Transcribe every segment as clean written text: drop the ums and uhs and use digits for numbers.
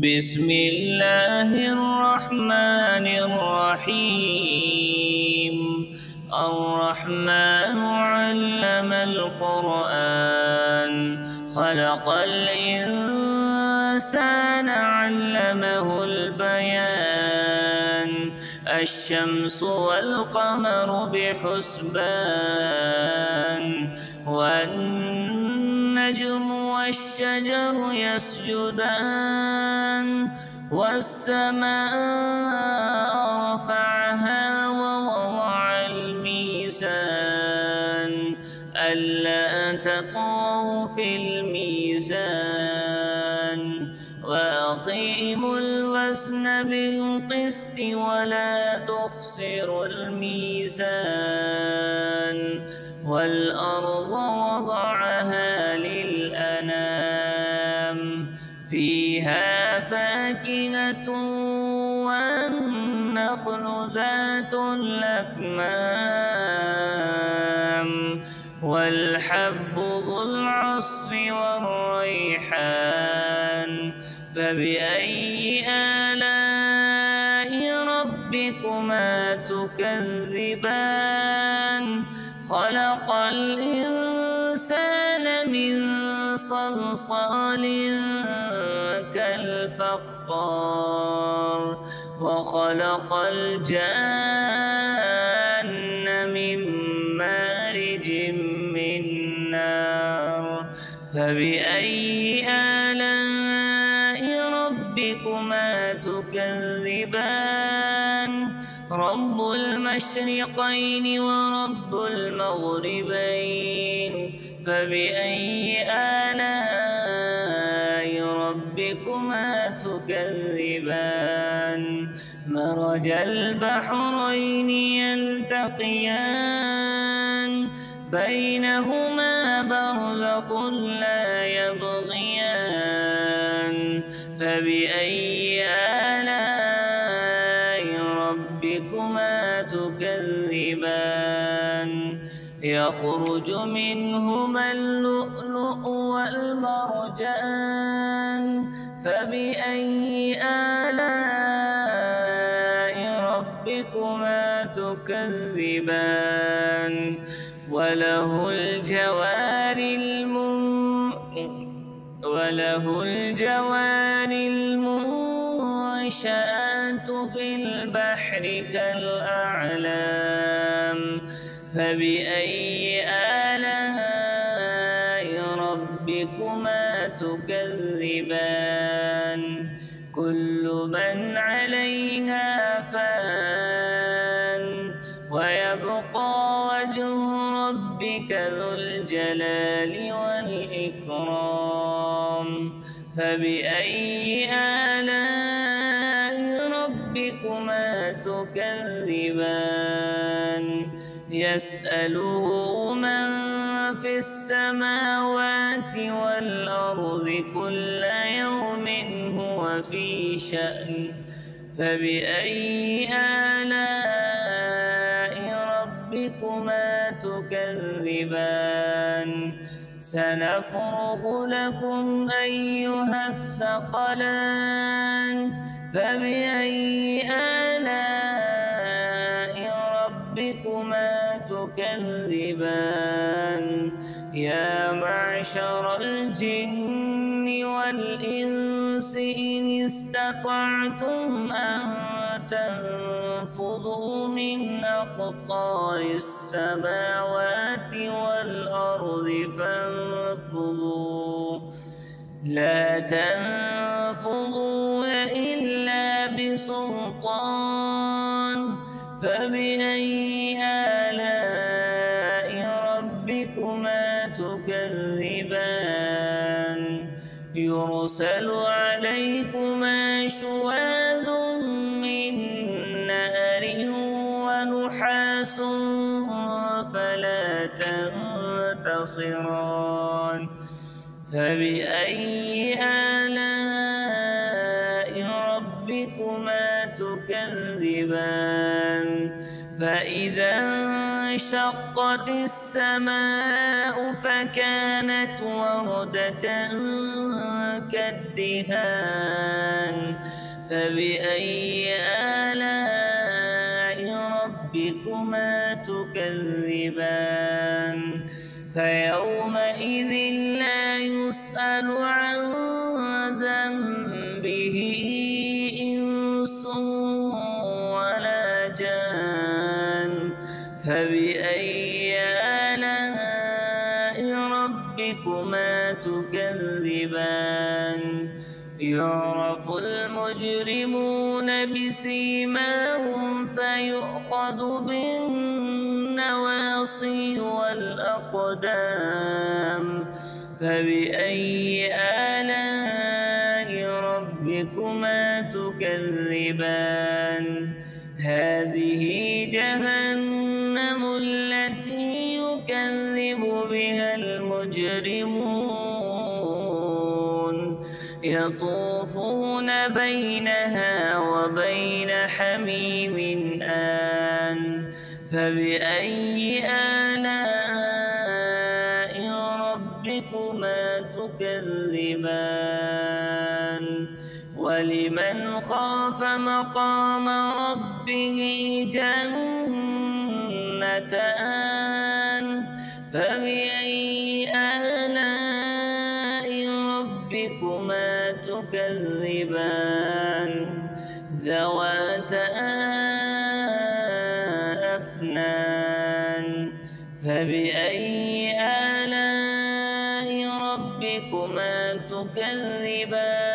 بسم الله الرحمن الرحيم. الرحمن علم القرآن خلق الإنسان علمه البيان. الشمس والقمر بحسبان والنجم والشجر يسجدان. والسماء رفعها ووضع الميزان ألا تطغوا في الميزان وأقيموا الوزن بالقسط ولا تخسروا الميزان. والأرض وضعها للأنام فيها فاكهة والنخل ذات الأكمام والحب ذو العصف والريحان. فبأي آلاء ربكما تكذبان؟ خلق الإنسان من صلصال كالفخار وخلق الجان من مارج من نار. فبأي آلاء ربكما تكذبان؟ رب المشرقين ورب المغربين. فبأي آلاء ربكما تكذبان؟ مرج البحرين يلتقيان بينهما برزخ لا يبغيان. فبأي آلاء ربكما تكذبان؟ يخرج منهما اللؤلؤ والمرجان. فبأي آلاء ربكما تكذبان؟ وله الجوار المنشآت في البحر كالأعلام. فبأي آلاء ربكما تكذبان؟ كل من عليها فان ويبقى وجه ربك ذو الجلال والإكرام. فبأي آلاء ربكما تكذبان؟ يسأله من في السماوات والأرض كل يوم هو في شأن. فبأي آلاء ربكما تكذبان؟ سنفرغ لكم أيها الثقلان. فبأي آلاء ربكما تكذبان؟ يا معشر الجن والإنس إن استطعتم أن تنفذوا من أقطار السماوات والأرض فانفذوا لا تنفذون إلا بسلطان. فبأي آلاء ربكما تكذبان؟ يرسل عليكما شواظ من نار ونحاس فلا تنتصران. فبأي آلاء ربكما تكذبان؟ فإذا انشقت السماء فكانت وردة كالدهان فبأي آلاء ربكما تكذبان فيومئذ لا يسأل عن ذنبه إنس ولا جان فبأي آلاء ربكما تكذبان يعرف المجرمون بسيماهم فيؤخذ بالنواصي والأقدام فبأي آلاء ربكما تكذبان هذه جهنم التي يكذب بها المجرمون يطوفون بينها وبين حميم آن فبأي آلاء ربكما تكذبان ولمن خاف مقام ربه جنتان فبأي آلاء ربكما تكذبان ذواتا أفنان فبأي آلاء ربكما تكذبان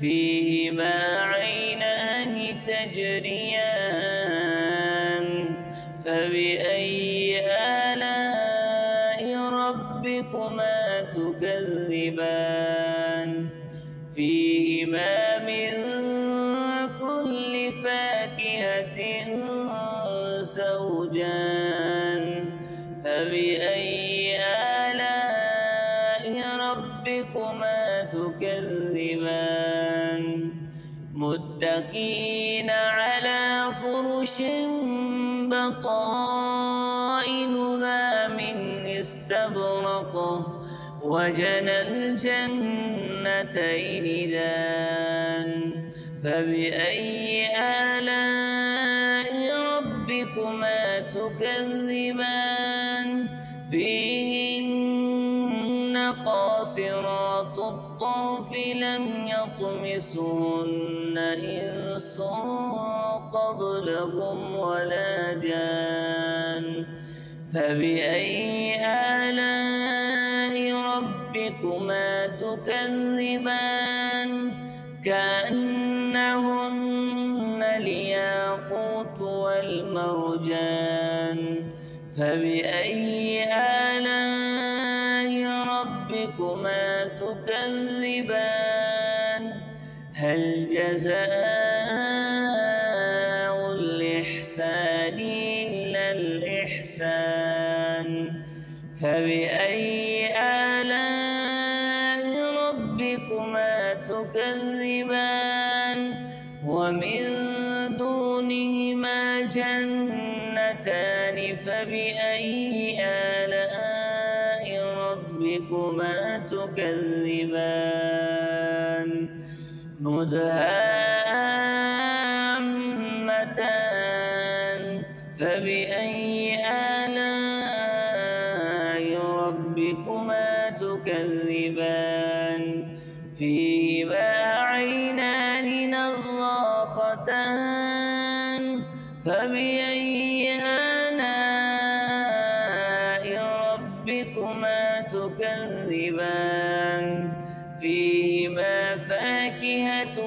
فيهما عينان تجريان فبأي آلاء ربكما تكذبان فيهما من كل فاكهة زوجان فبأي آلاء ربكما تكذبان متكئين على فرش بطائنها من استبرق وجنى الجنتين دان فبأي آلاء ربكما تكذبان فيهن قاصرات الطرف لم يطمسهن إنس قبلهم ولا جان فبأي آلاء ربكما تكذبان كأنهن الياقوت والمرجان فبأي آلاء ربكما تكذبان هل جزاء الإحسان إلا الإحسان فبأي آلاء ربكما تكذبان ومن دونهما جنتان فبأي آلاء ربكما تكذبان مدهامتان فبأي آلاء ربكما تكذبان فيهما عينان نضاختان فبأي آلاء ربكما تكذبان فيهما فاكهة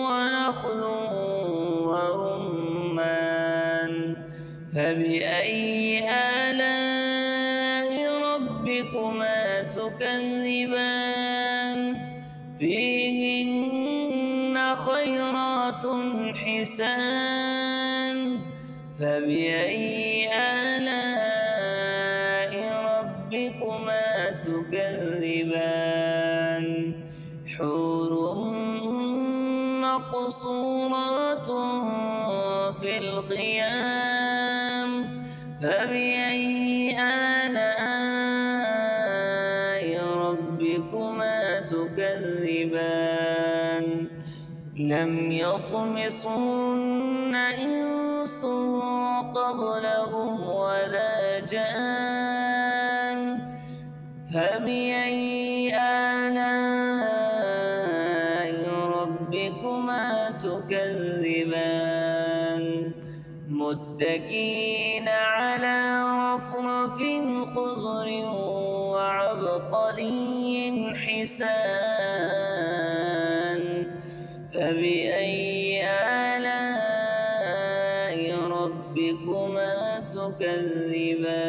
ونخل ورمان فبأي آلاء ربكما تكذبان فيهن خيرات حسان فبأي آلاء ربكما تكذبان حور مقصورات في الخيام فبأي آلاء ربكما تكذبان لم يطمثهن إنس قبلهم ولا جان فبأي آلاء ربكما تكذبان متكئين على رفرف خضر وعبقري حسان فبأي آلاء ربكما تكذبان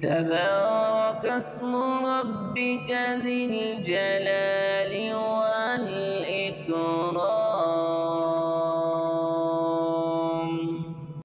تبارك اسم ربك ذي الجلال